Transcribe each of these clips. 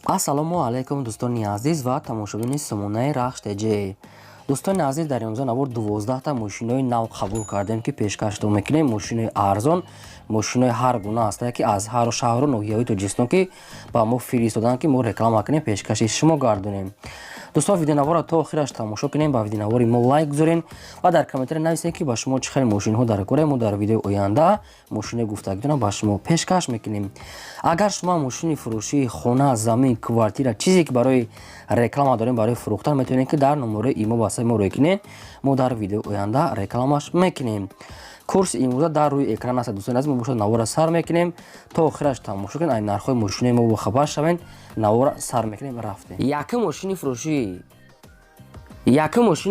ассалому алайкум дӯстони азиз ва тамошобини сомонаи рахш теҷе. дӯстони азиз, дар имрӯза навор 12та мошинои нав қабул кардем ки пешкаштон мекунем. Мошинои арзон, мошинои ҳар гуна ҳастае ки аз ҳар шаҳру ноҳияҳои Тоҷикистон ки ба мо фиристодан ки мо реклама кунем, пешкаши шумо гардонем. дӯстон, видеонавора то охираш тамошо кунем, ба видеонавори мо лайк гузорен ва дар комментаре нависем ки ба шумо чӣ хеле мошинҳо дар кора. Мо дар видеои оянда мошинаи гуфтагидона ба шумо пешкаш мекунем. агар шумо мошини фурӯшии хона, замин, квартира, чизе ки барои реклама дорем, барои фурӯхтан, метавонем ки дар номерои имо ба мо рекунем. мо дар видеои оянда рекламаш мекунем. курси имрӯза дар рӯи экран аст. дӯстони азиз, мо бошад навора сар мекунем, то охираш тамошо кунед, айн нархҳои мошинаи мо бохабар шавед. навора сар мекунем, рафтем. Якум мошини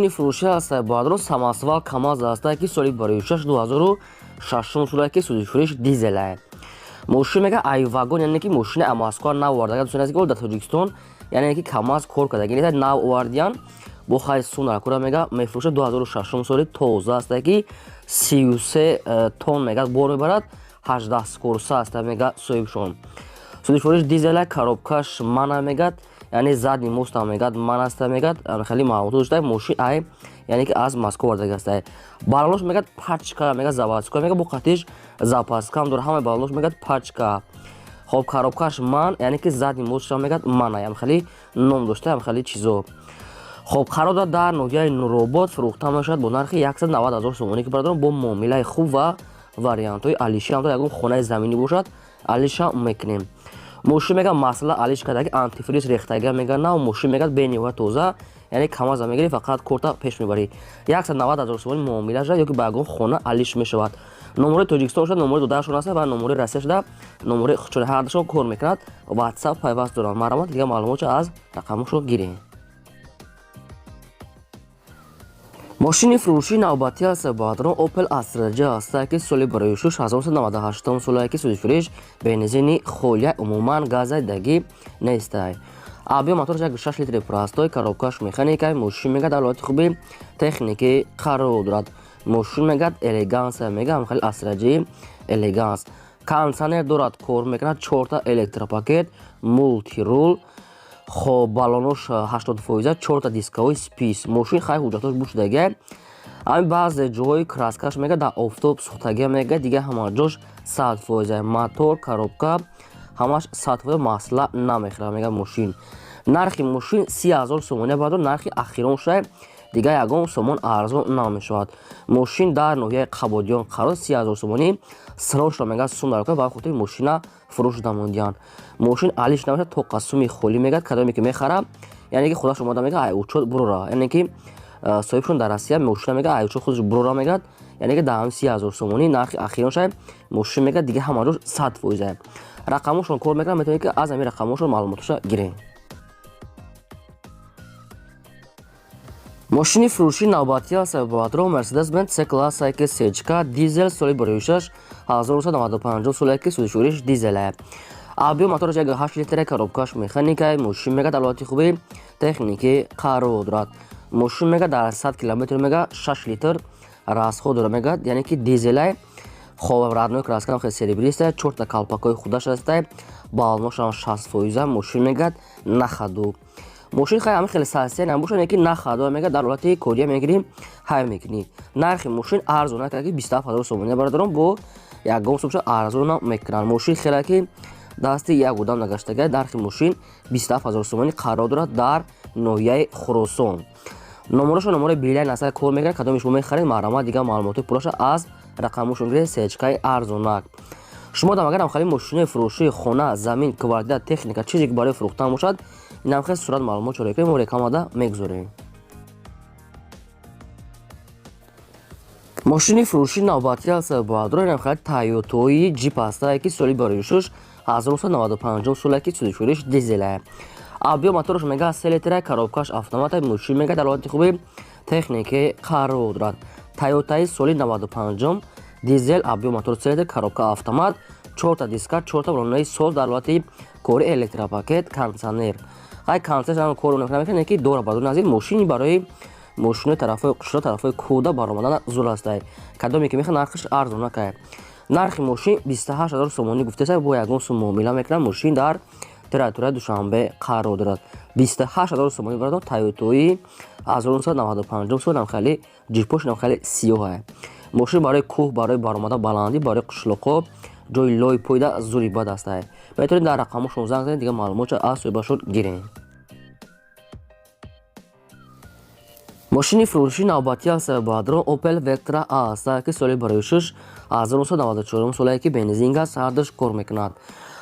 фурӯшӣ аст боадрон самосвал КамАЗ аст ки соли барои 2006 сола ки судифурӯш дизел аст. мошин мега айвагон, яъне ки мошини амаскор нав овардага. дӯстони азиз, дар Тоҷикистон яъне ки КамАЗ кор кардаги неста нав овардиян бо хайсуна кура мега мефурӯша 2006 соли тоза аст ки 33 тонн мега бор мебарад. 18 скороса аст мега соҳибшон. судифурӯш дизел, коробкаш мана мегад, яъне задни мост мегад ман аст мегад. хеле маълумото дошта мошин ай яъне ки аз Москва овардага аст. балонош мегад пачка мега заводская мега бо қатиш запаскам дора, ҳама балонош мегад пачка. хоб коробкаш ман, яъне ки задни мостш мегад мана, ям хеле ном дошта, ям хеле чизо. хоб қарода дар ноҳияи Нуробод фурӯхта мешавад бо нархи 190 000 сомонӣ ки бародарон, бо муомилаи хуб ва вариантҳои алиши ҳам ягон хонаи заминӣ бошад, алиша мекунем. мошин мега масъала алиш кардаги антифриз рехтага мега нав. мошин мега бениҳоят тоза, яъне КамАЗа мегирӣ, фақат корта пеш мебарӣ. 190 000 сомонӣ муомила шуда, ёки ба ягон хона алиш мешавад. номери Тоҷикистон шуда, номери додашон аст ва номери Россия шуда, номери чун ҳардушон кор мекунад. WhatsApp пайваст доранд. маълумот дига маълумотро аз рақамашо гирем. мошини фурӯшии навбатӣ аст боадрон Opel Astra J аст ки соли барои 1998 сола ки судифурӯш бензини холия, умуман газайдаги нестай. абё мотор 6 литри простой, коробкаш механика. мошин мега дар ҳолати хуби техники қарор дорад. мошин мегад элеганса мега, ҳам хеле Astra J элеганс. кондитсионер дорад, кор мекунад, 4 электропакет, мултирул. хоб балонош 80%, 4 дисковой спис. мошин хай ҳуҷҷатош бушдаги. ами баъзе ҷоҳои краскаш мега дар офтоб сӯхтаги мега, дига ҳама ҷош 100%. мотор, коробка ҳамаш 100% масъала намехӯрад мега мошин. нархи мошин 30 000 сомонӣ бадо, нархи ахирон шуда, дига ягон сомон арзон намешавад. мошин дар ноҳияи Қабодиён қарор 30 000 сомонӣ срочно мега сум дар ба хотири мошина фурӯш дамондиян. мошин алиш намешавад, то қасуми холӣ мегад, кадоме ки мехара, яъне ки худаш омода мега ай учет бурора, яъне ки соҳибшон дар Россия мошина мега ай учет худаш бурора мегад, яъне ки дар 30 000 сомонӣ нархи ахирон шуда, мошин мега дига ҳама ҷош 100%. рақамошон кор мекунад, метавонед ки аз ҳамин рақамошон маълумоташа гирем. мошини фурӯшии навбатӣ аст боадрон Mercedes-Benz C-Class CC дизел соли барои 1995 сола ки судифурӯш дизел аст. абё мотор 8 литр, коробкаш механика. мошин мега дар ҳолати хуби техники қарор дорад. мошин мега дар 100 км мега 6 литр расход дора мега, яъне ки дизел аст. хоб раднои краска хеле серебрист, 4 калпакои худаш аст, балоношам 60%. мошин мега нахаду. мошин хай хеле састия набошад, яъне ки нахадо мега дар ҳолати кория мегирӣ, ҳай мекунӣ. нархи мошин арзона кардаги 27 000 сомонӣ бародарон, бо ягон сомша арзона мекунанд. мошин хеле ки дасти як одам нагаштага. нархи мошин 27 000 сомонӣ қарор дорад дар ноҳияи Хуросон. номерошо номери билайн аст, кор мекунад, кадоми шумо мехаред, маърама дига маълумоти пулаша аз рақамошон гиред. сечкаи арзонак. шумо дам агарам хали мошинаи фурӯшии хона, замин, квартира, техника, чизе ки барои фурӯхтан бошад, инам хеле сурат маълумот чора ки мо рекламада мегузорем. мошини фурӯшии навбатӣ аст боадрон инам хеле Toyota Jeep аст ки соли барои 1995 сола ки судифурӯш дизел аст. абё моторош мега 3 литр, коробкаш автомат, мошин мега дар ҳолати хуби техники қарор дорад. Toyota соли 95 дизел, абё мотор 3 литр, коробка автомат, 4 диска, 4 балонои соз дар ҳолати кори электропакет, кондитсионер. ай кондитсионер кор мекунад, ки дора бадун азин мошини барои мошинои тарафҳои қушра, тарафҳои кӯда баромадан зур аст. кадоме ки мехоҳад нархиш арзона кай. нархи мошин 28 000 сомонӣ гуфтааст, бо ягон сум муомила мекунад. мошин дар територия Душанбе қарор дорад. 28000 сомонӣ бардор Toyota 1995 сол намхали ҷипош намхали сиёҳ ай. Мошин барои кӯҳ, барои баромада баландӣ, барои қишлоқҳо ҷои лой пойда зури бад аст ай. Метавонед дар рақамҳошон занг занед, дигар маълумотро аз соҳибашон гиред. мошини фурӯшии навбатӣ аз Баҳдро Opel Vectra A аст ки соли барои 6 1994 солае ки бензин газ ҳардаш кор мекунад.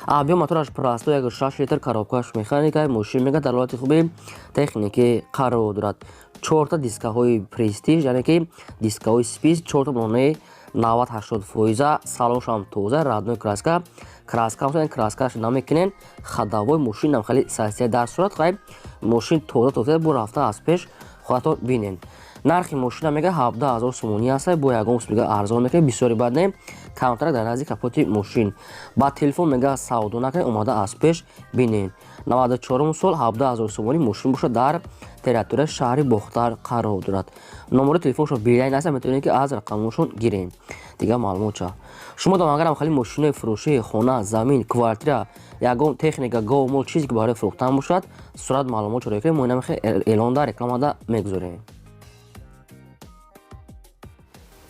Объем мотораш просто 1.6 литр коробкаш механикаи мошин мега дар ҳолати хуби техникӣ қарор дорад. 4 дискаҳои престиж, яъне ки дискаҳои спис, 4 блонаи 90-80%, салоншам тоза, радной краска, краскаш намекунен, хадавои мошин намхали састия дар сурат хай мошин тоза бо рафта аз пеш хоҳатон бинен. нархи мошина мега 17000 сомонӣ аст, бо ягон мега арзон мекунед, бисёри бад не, камтар дар назди капоти мошин. Ба телефон мега савдо накунед, омада аз пеш бинен. 94 сол 17000 сомонӣ мошин бошад, дар територияи шаҳри Бохтар қарор дорад. номери телефоншон билайн аст, метавонед ки аз рақамошон гирен. Дигар маълумота шумо дом агарам хали мошинаи фурӯшии хона, замин, квартира, ягон техника, гов, мол чизе ки барои фурӯхтан бошад, сурат маълумотро ё мо намехе эълонда рекламада мегузорем.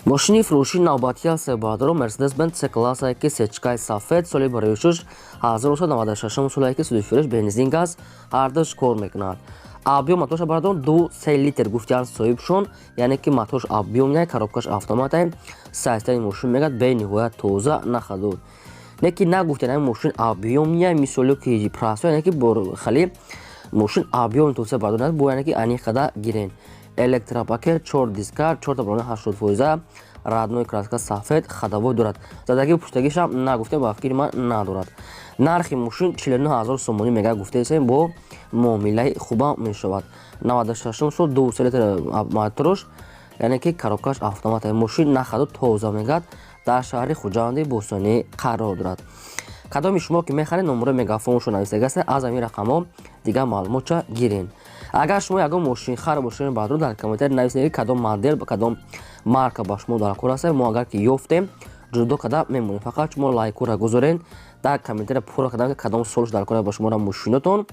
мошини фурӯшии навбатӣ аз Баҳдро Mercedes-Benz C-класс ки сечкаи сафед соли барои 6 1996 солае ки судифурӯш бензин газ ҳардаш кор мекунад. объем моторша бардон 2-3 литр гуфтиян соҳибшон, яъне ки моторш объемняй, коробкаш автоматай, састияи мошин мегад бениҳоят тоза нахадуд. не ки нагуфтиян мошин объемняй мисоле ки прасо, яъне ки хали мошин объем тоза бардон бо, яъне ки аниқада гирен. электропакет 4 диска, 4 блони 80%, радной краска сафед, хадавой дорад. Задаги пуштагишам нагуфтем, ба фикри ман надорад. нархи мошин 49000 сомонӣ мега гуфтаесем, бо муомилаи хуба мешавад. 96 сол 2 литр моторош, яъне ки коробкаш автомат, мошин нахаду тоза мегад, дар шаҳри Хуҷанди Бостонӣ қарор дорад. кадоми шумо ки мехаред номери мегафоншон нависта аст, аз ҳамин рақамҳо дигар маълумотша гирен. агар шумо ягон мошин хар бошед Баҳдро, дар комментари нависед кадом модел ба кадом марка ба шумо дар кор аст. мо агар ки ёфтем ҷудо када мемонем, фақат шумо лайкура гузорен, дар комментари пурра кадам кадом солш дар кор ба шумора мошинотон,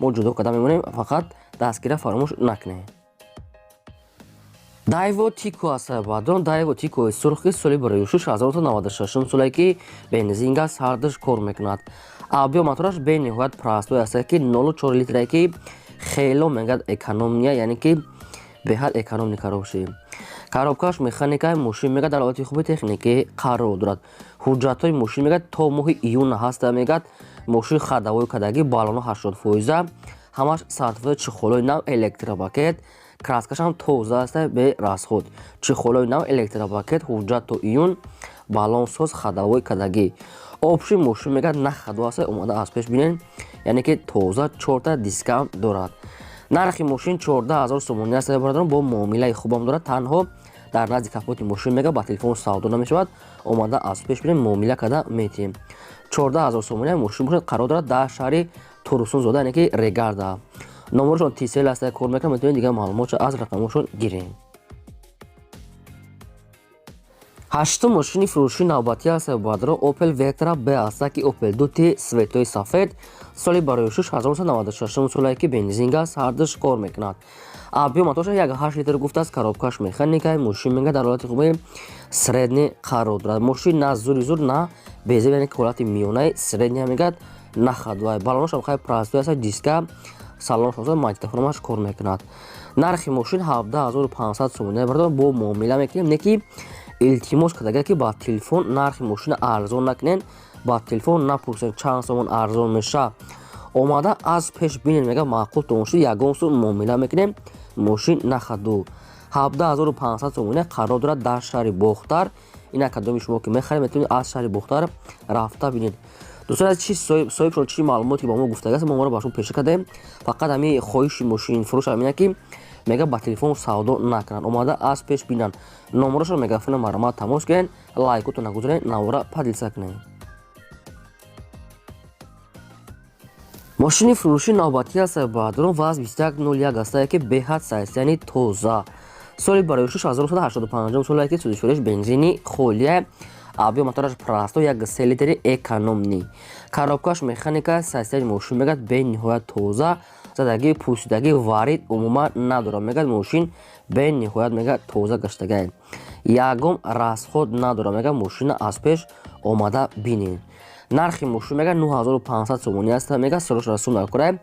мо ҷудо када мемонем, фақат дастгира фаромӯш накунед. Daewoo Tico аст Баҳдро Daewoo Tico сурхи соли барои 6 1996 солае ки бензин газ ҳардаш кор мекунад. объем мотораш бениҳоят простой аст ки 0.4 литрае ки хело мегад экономия, яъне ки беҳад экономика роши. коробкаш механикаи мошин мегад дар ҳолати хуби техникӣ қарор дорад. ҳуҷҷатҳои мошин мегад то моҳи июн ҳаста мегад. мошин хадавои кадагӣ, балоно 80%, ҳамаш сартификати чихолои нав, электропакет, краскашам тоза аст бе расход. чихолои нав, электропакет, ҳуҷҷат то июн, балонсоз, хадавои кадагӣ. обши мошин мегад нахаду аст, омада аз пеш бинен, яъне ки тоза 4 диска дорад. нархи мошин 14000 сомонӣ аст бардорам, бо муомилаи хубам дорад. танҳо дар назди капоти мошин мега ба телефон савдо намешавад, омада аз пеш бинен муомила када метиҳем. 14000 сомонӣ мошин бошад, қарор дорад дар шаҳри Турсунзода, яъне ки Регарда. номершон тисел аст, кор мекунад, метавонед дигар маълумотро аз рақамошон гирем. ҳаштум мошини фурӯшии навбатӣ аст Баҳдро Opel Vectra B аст ки Opel Duty светои сафед соли барои 6 1996 солае ки бензин газ ҳардаш кор мекунад. объем моторша 1.8 литр гуфтааст, коробкаш механикаи мошин мега дар ҳолати хуби средни қарор дорад. мошин на зури зур, на безеб, яъне ки ҳолати миёнаи средния мегад, на хадвай. балоношам хай простой аст, диска, салоншон магнитофонаш кор мекунад. нархи мошин 17500 сомонӣ бардор, бо муомила мекунем, не ки илтимос кардагар ки ба телефон нархи мошина арзон накунен, ба телефон напурсен чанд сомон арзон меша, омада аз пеш бинен, мега маъқултон шуд, ягон сум муомила мекунем, мошин нахаду. 17500 сомонӣ қарор дорад дар шаҳри Бохтар. ина кадоми шумо ки мехаред метавонед аз шаҳри Бохтар рафта бинед. дӯстон аз чи соҳибшон чи маълумоте ки ба мо гуфтагааст, мо моро ба шумо пеша кардем. фақат ҳамин хоҳиши мошин фурӯш ҳамина ки мега ба телефон савдо накунанд, омада аз пеш бинанд. номерошон мегафона маромат тамос гирен, лайкото нагузорен, навора падилса кунед. мошини фурӯшии навбатӣ аст Баҳдро ВАЗ 2101 аст ки беҳад састияни тоза соли барои 6 1985 солае ки судифурӯш бензини холия аби мотораш простой, як 3 литри экономный. Коробкаш механика, состояние мошин мегад бениҳоят тоза, задагӣ пӯсидагӣ варид умуман надорад. Мегад мошин бениҳоят мегад тоза гаштагай. Ягон расход надорад. Мегад мошина аз пеш омада бинед. нархи мошин мегад 9500 сомонӣ аст. Мегад срош расум накунад.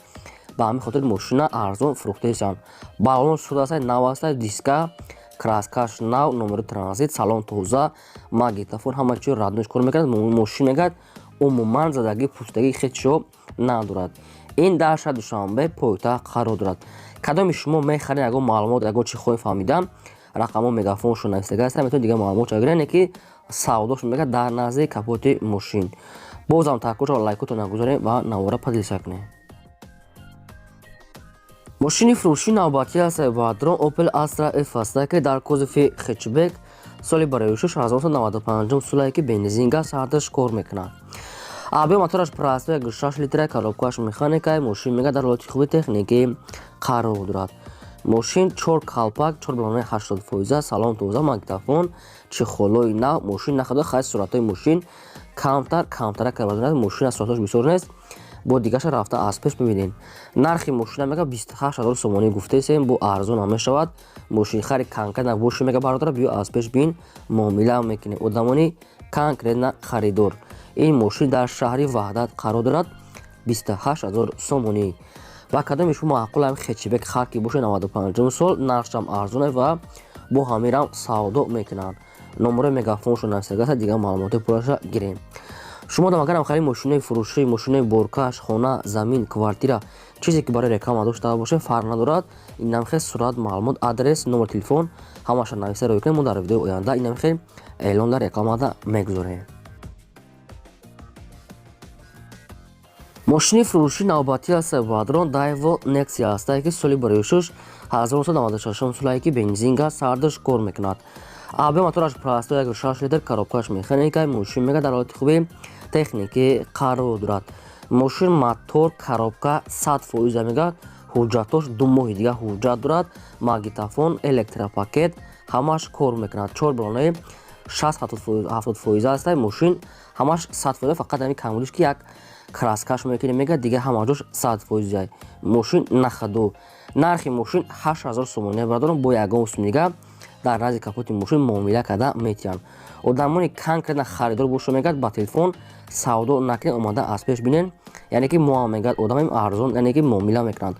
ба ҳамин хотир мошина арзон фурӯхтаанд. балон шуда аст, нав аст, диска, краскаш нав, номери транзит, салон тоза, магнитофон, ҳама чиз раднӯш кор мекунад. мошин мегад умуман задагӣ пӯстагӣ хечо надорад. ин дар шаҳри Душанбе пойтахт қарор дорад. кадоми шумо мехаред ягон маълумот ягон чи хоҳед фаҳмидан, рақамо мегафоншон навистага аст, метавонед дигар маълумотро бигиред ки савдошон мегад дар назди капоти мошин. бозам таккурро лайкотро нагузоред ва навора поделиса кунед. мошини фурӯши навбатӣ аст бадрон Opel Astra F аст ки дар кузофи хэтчбек соли барои 1995 солае ки бензин газ ҳардаш кор мекунад. аби мотораш простой, як 6 литра, коробкаш механика, мошин мегад дар ҳолати хуби техникӣ қарор дорад. мошин 4 калпак, 4 балонаи 80%, салон тоза, магнитофон, чихолои нав, мошин находа хайс суръатҳои мошин камтара карда. мошин аз суръаташ бисёр нест. бо дигаша рафта аз пеш бибинед. нархи мошина мега 28000 сомонӣ гуфтаесем, бо арзон ҳам мешавад. мошин хари канкана боши мега бародара биё аз пеш бин муомила мекунед. одамони конкретна харидор. ин мошин дар шаҳри ваҳдат қарор дорад. 28000 сомонӣ. ва кадоми шумо маъқул ҳам хэтчбек хар ки боше 95 сол, нархшам арзоне ва бо ҳамирам савдо мекунанд. номери мегафоншон навистагааст, дигар маълумоти пурраша гирем. шумо дам агарам хари мошинаи фурӯшӣ, мошинаи боркаш, хона, замин, квартира, чизе ки барои реклама дошта боше фарқ надорад. инам хел сурат, маълумот, адрес, номери телефон ҳамаша нависта рӯй кунед. мо дар видеои оянда инам хел эълон дар рекламада мегузорем. мошини фурӯши навбатӣ аст бадрон Daewoo Nexia аст ки соли барои 1996 солае ки бензин газ сардаш кор мекунад. аби мотораш простой, як 6 литр, коробкаш механика, мошин мегад дар ҳолати хуби техникӣ қарор дорад. мошин мотор, коробка 100% мегад ҳуҷҷатош 2 моҳи дига ҳуҷҷат дорад. магнитофон, электропакет ҳамаш кор мекунад. 4 балонаи 60-70% аст. мошин ҳамаш 100%, фақат ҳамин камбудиш ки як краскаш мекунем мегад, дига ҳамаҷош 100%. мошин нахаду. нархи мошин 8000 сомонӣ бардорам. бо ягон сум дига дар назди капоти мошин муомила карда метавонанд. одамони конкретна харидор боша мегад, ба телефон савдо накунед, омада аз пеш бинед. яъне ки муам мегад одамам арзон, яъне ки муомила мекунанд.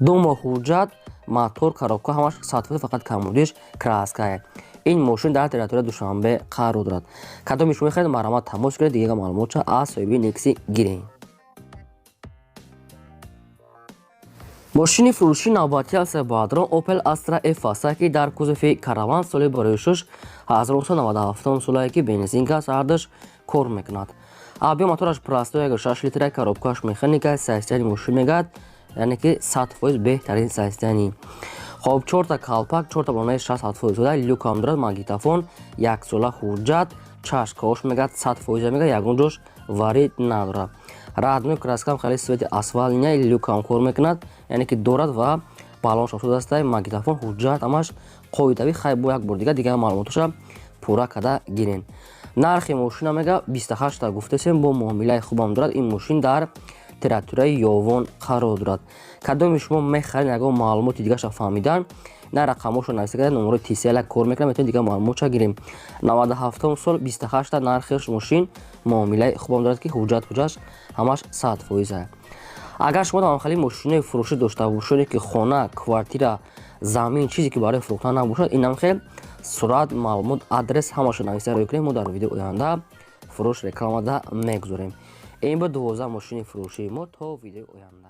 2 моҳ ҳуҷҷат, мотор, коробка ҳамаш 100%, фақат камбудиш краска. ин мошин дар территорияи Душанбе қарор дорад. кадоми шумо мехоҳед марҳамат тамос гиред, дигар маълумотро аз соҳиби Nexia гиред. мошини фурӯши навбатӣ аст бадрон Opel Astra F аст ки дар кузофи караван соли барои 1997 солае ки бензин газ ҳардаш кор мекунад. аби мотораш простой, як 6 литра, коробкаш механика, состояние мошин мегад, яъне ки 100% беҳтарин состояние. хоб 4 калпак, 4 балонаи 60% люкам дорад. магнитофон 1 сола ҳуҷҷат, чашкаош мегад 100% мегад, ягон ҷош варид надорад. раднӯи краскам хеле свети асфал ин люкам кор мекунад, яъне ки дорад ва балоншам шудааст. магнитофон ҳуҷҷат ҳамаш қоидави хай бо як бор дигар маълумоташа пурра карда гирен. нархи мошина мега 28 гуфтасем, бо муомилаи хубам дорад. ин мошин дар территорияи ёвон қарор дорад. кадоми шумо мехаред ягон маълумоти дигаша фаҳмидан, на рақамошо нависта номери TCL кор мекунад, метавонед дигар маълумотша гирем. 97 сол, 28 нархиш мошин муомилаи хубам дорад ки ҳуҷҷат ҳамаш 100%. агар шумо дар хали мошинаи фурӯшӣ дошта бошед ки хона, квартира, замин, чизе ки барои фурӯхтан набошад, инам хел сурат, маълумот, адрес ҳамаша нависта рӯй кунед. мо дар видеои оянда фурӯш рекламада мегузорем. ин ба 12 мошини фурӯшии мо. то видеои оянда.